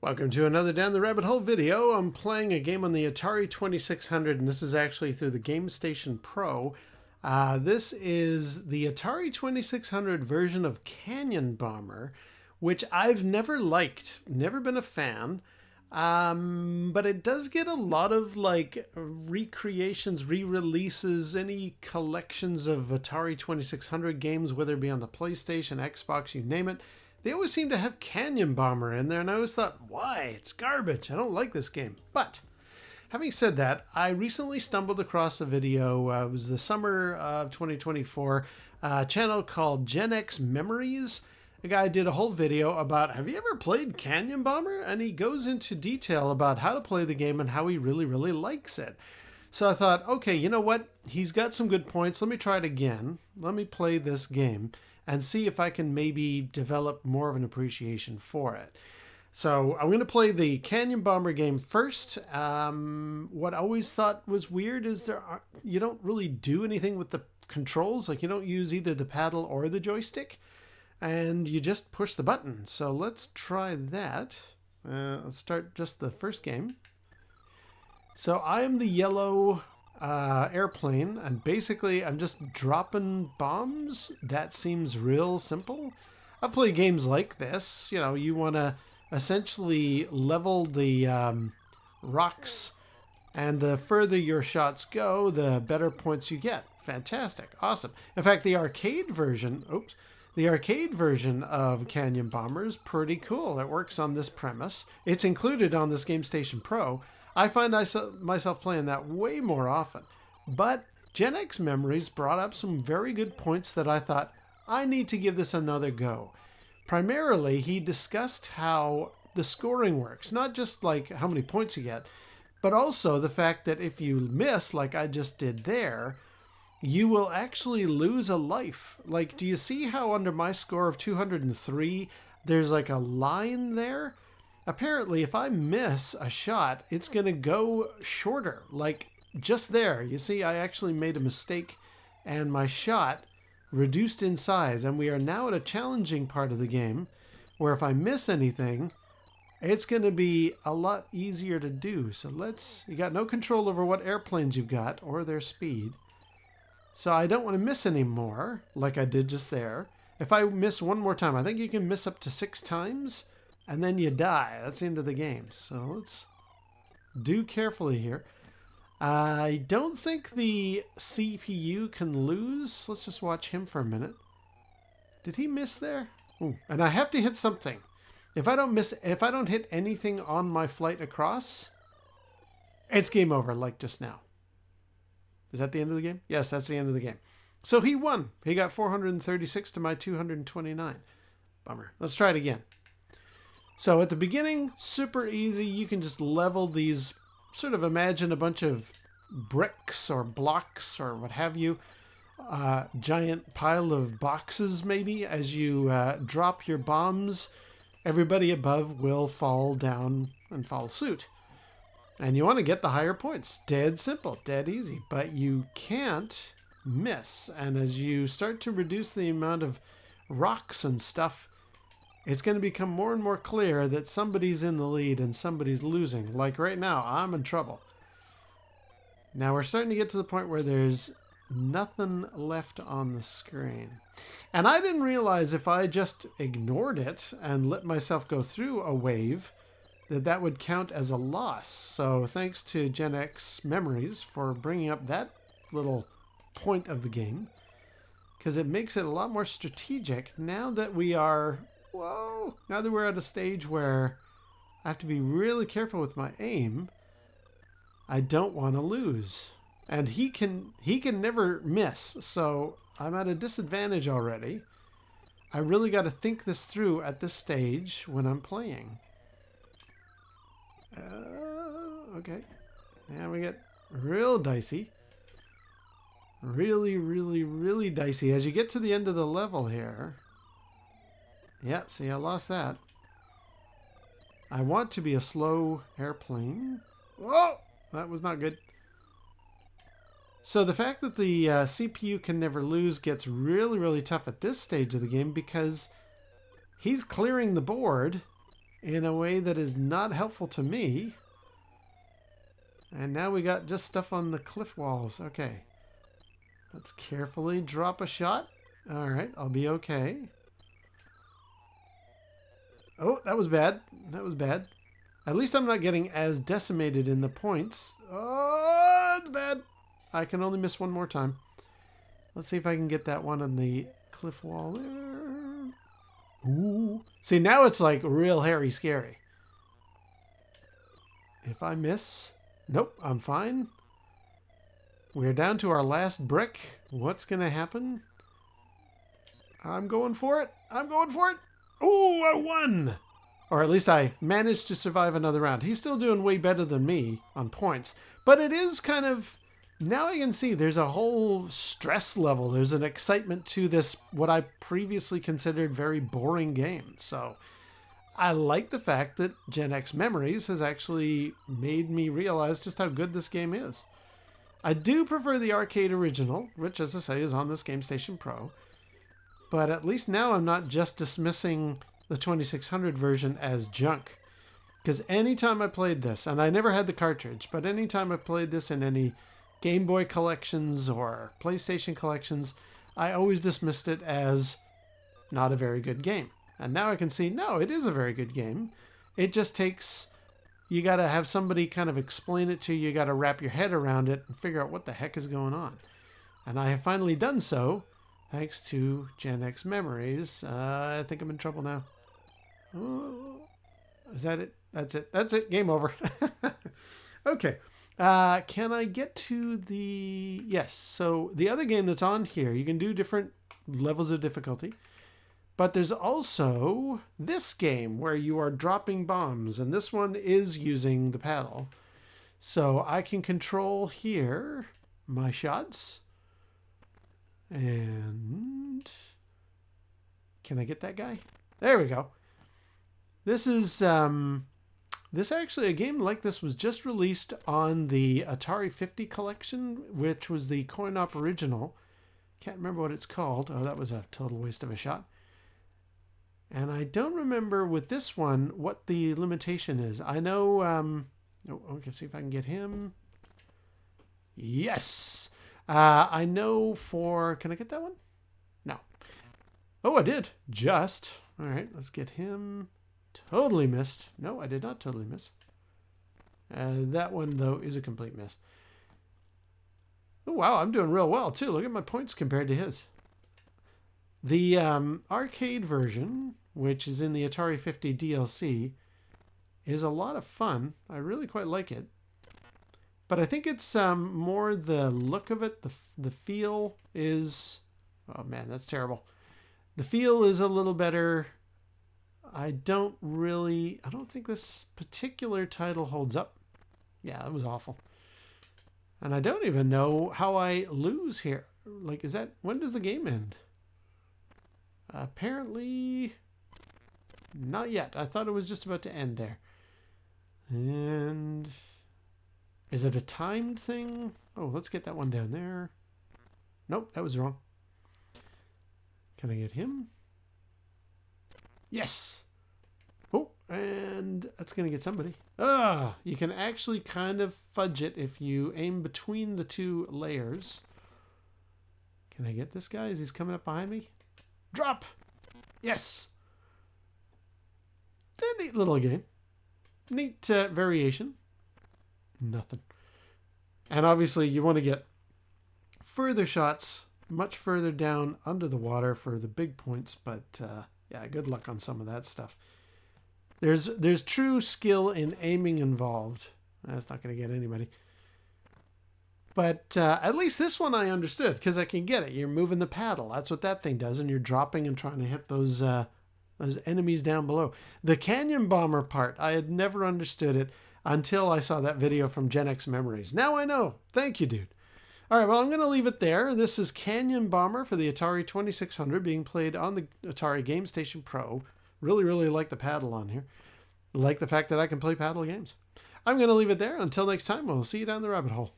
Welcome to another Down the Rabbit Hole video. I'm playing a game on the Atari 2600, and this is actually through the Game Station Pro. This is the Atari 2600 version of Canyon Bomber, which I've never liked, never been a fan. But it does get a lot of like recreations, re-releases, any collections of Atari 2600 games, whether it be on the PlayStation, Xbox, you name it. They always seem to have Canyon Bomber in there, and I always thought, why? It's garbage. I don't like this game. But having said that, I recently stumbled across a video. It was the summer of 2024, a channel called Gen X Memories. A guy did a whole video about, have you ever played Canyon Bomber? And he goes into detail about how to play the game and how he really, really likes it. So I thought, okay, you know what? He's got some good points. Let me try it again. Let me play this game and see if I can maybe develop more of an appreciation for it. So I'm going to play the Canyon Bomber game first. What I always thought was weird is you don't really do anything with the controls. Like you don't use either the paddle or the joystick, and you just push the button. So let's try that. Let's start just the first game. So I am the yellow airplane, and basically I'm just dropping bombs. That seems real simple. I've played games like this. You know, you want to essentially level the rocks, and the further your shots go, the better points you get. Fantastic. Awesome. In fact, the arcade version, of Canyon Bomber is pretty cool. It works on this premise. It's included on this Game Station Pro. I find myself playing that way more often. But Gen X Memories brought up some very good points that I thought, I need to give this another go. Primarily, he discussed how the scoring works. Not just like how many points you get, but also the fact that if you miss, like I just did there, you will actually lose a life. Like, do you see how under my score of 203, there's like a line there? Apparently, if I miss a shot, it's going to go shorter, like just there. You see, I actually made a mistake, and my shot reduced in size, and we are now at a challenging part of the game, where if I miss anything, it's going to be a lot easier to do. So you got no control over what airplanes you've got, or their speed. So I don't want to miss any more, like I did just there. If I miss one more time, I think you can miss up to 6 times, and then you die. That's the end of the game. So let's do carefully here. I don't think the CPU can lose. Let's just watch him for a minute. Did he miss there? Ooh, and I have to hit something. If I don't hit anything on my flight across, it's game over, like just now. Is that the end of the game? Yes, that's the end of the game. So he won. He got 436 to my 229. Bummer. Let's try it again. So at the beginning, super easy. You can just level these, sort of imagine a bunch of bricks or blocks or what have you. Giant pile of boxes maybe. As you drop your bombs, everybody above will fall down and follow suit. And you want to get the higher points. Dead simple, dead easy. But you can't miss. And as you start to reduce the amount of rocks and stuff, it's going to become more and more clear that somebody's in the lead and somebody's losing. Like right now, I'm in trouble. Now we're starting to get to the point where there's nothing left on the screen. And I didn't realize if I just ignored it and let myself go through a wave, that would count as a loss. So thanks to Gen X Memories for bringing up that little point of the game, because it makes it a lot more strategic now that we are... Now that we're at a stage where I have to be really careful with my aim, I don't want to lose. And he can never miss, so I'm at a disadvantage already. I really got to think this through at this stage when I'm playing. Okay. Now we get real dicey. Really, really, really dicey. As you get to the end of the level here... Yeah, see, I lost that. I want to be a slow airplane. Whoa! That was not good. So the fact that the CPU can never lose gets really, really tough at this stage of the game because he's clearing the board in a way that is not helpful to me. And now we got just stuff on the cliff walls. Okay. Let's carefully drop a shot. All right, I'll be okay. Oh, that was bad. That was bad. At least I'm not getting as decimated in the points. Oh, it's bad. I can only miss one more time. Let's see if I can get that one on the cliff wall there. Ooh. See, now it's like real hairy scary. If I miss... Nope, I'm fine. We're down to our last brick. What's going to happen? I'm going for it. I'm going for it. Ooh, I won. Or at least I managed to survive another round. He's still doing way better than me on points. But it is kind of... Now I can see there's a whole stress level. There's an excitement to this, what I previously considered very boring game. So I like the fact that Gen X Memories has actually made me realize just how good this game is. I do prefer the arcade original, which, as I say, is on this Game Station Pro. But at least now I'm not just dismissing the 2600 version as junk. Because anytime I played this, and I never had the cartridge, but anytime I played this in any Game Boy collections or PlayStation collections, I always dismissed it as not a very good game. And now I can see, no, it is a very good game. It just takes... You got to have somebody kind of explain it to you. You got to wrap your head around it and figure out what the heck is going on. And I have finally done so, thanks to Gen X Memories. I think I'm in trouble now. Oh, is that it? That's it. That's it. Game over. Okay. Can I get to the... Yes. So the other game that's on here, you can do different levels of difficulty. But there's also this game where you are dropping bombs. And this one is using the paddle. So I can control here my shots. And... Can I get that guy? There we go. This is... This actually, a game like this was just released on the Atari 50 collection, which was the coin-op original. Can't remember what it's called. Oh, that was a total waste of a shot. And I don't remember with this one what the limitation is. I know... okay, see if I can get him. Yes! I know for... Can I get that one? No. Oh, I did. Just. All right, let's get him. Totally missed. No, I did not totally miss. That one, though, is a complete miss. Oh, wow, I'm doing real well, too. Look at my points compared to his. The arcade version, which is in the Atari 50 DLC, is a lot of fun. I really quite like it. But I think it's more the look of it. The feel is... Oh, man, that's terrible. The feel is a little better... I don't think this particular title holds up. Yeah, that was awful. And I don't even know how I lose here. Like, is that... When does the game end? Apparently... Not yet. I thought it was just about to end there. And... Is it a timed thing? Oh, let's get that one down there. Nope, that was wrong. Can I get him? Yes. Oh, and that's going to get somebody. Ah, you can actually kind of fudge it if you aim between the two layers. Can I get this guy as he's coming up behind me? Drop. Yes. A neat little game. Neat variation. Nothing. And obviously you want to get further shots much further down under the water for the big points, but yeah, good luck on some of that stuff. There's true skill in aiming involved. That's not going to get anybody. But at least this one I understood, because I can get it. You're moving the paddle. That's what that thing does, and you're dropping and trying to hit those enemies down below. The canyon bomber part, I had never understood it until I saw that video from Gen X Memories. Now I know. Thank you, dude. All right, well, I'm going to leave it there. This is Canyon Bomber for the Atari 2600 being played on the Atari Game Station Pro. Really, really like the paddle on here. Like the fact that I can play paddle games. I'm going to leave it there. Until next time, we'll see you down the rabbit hole.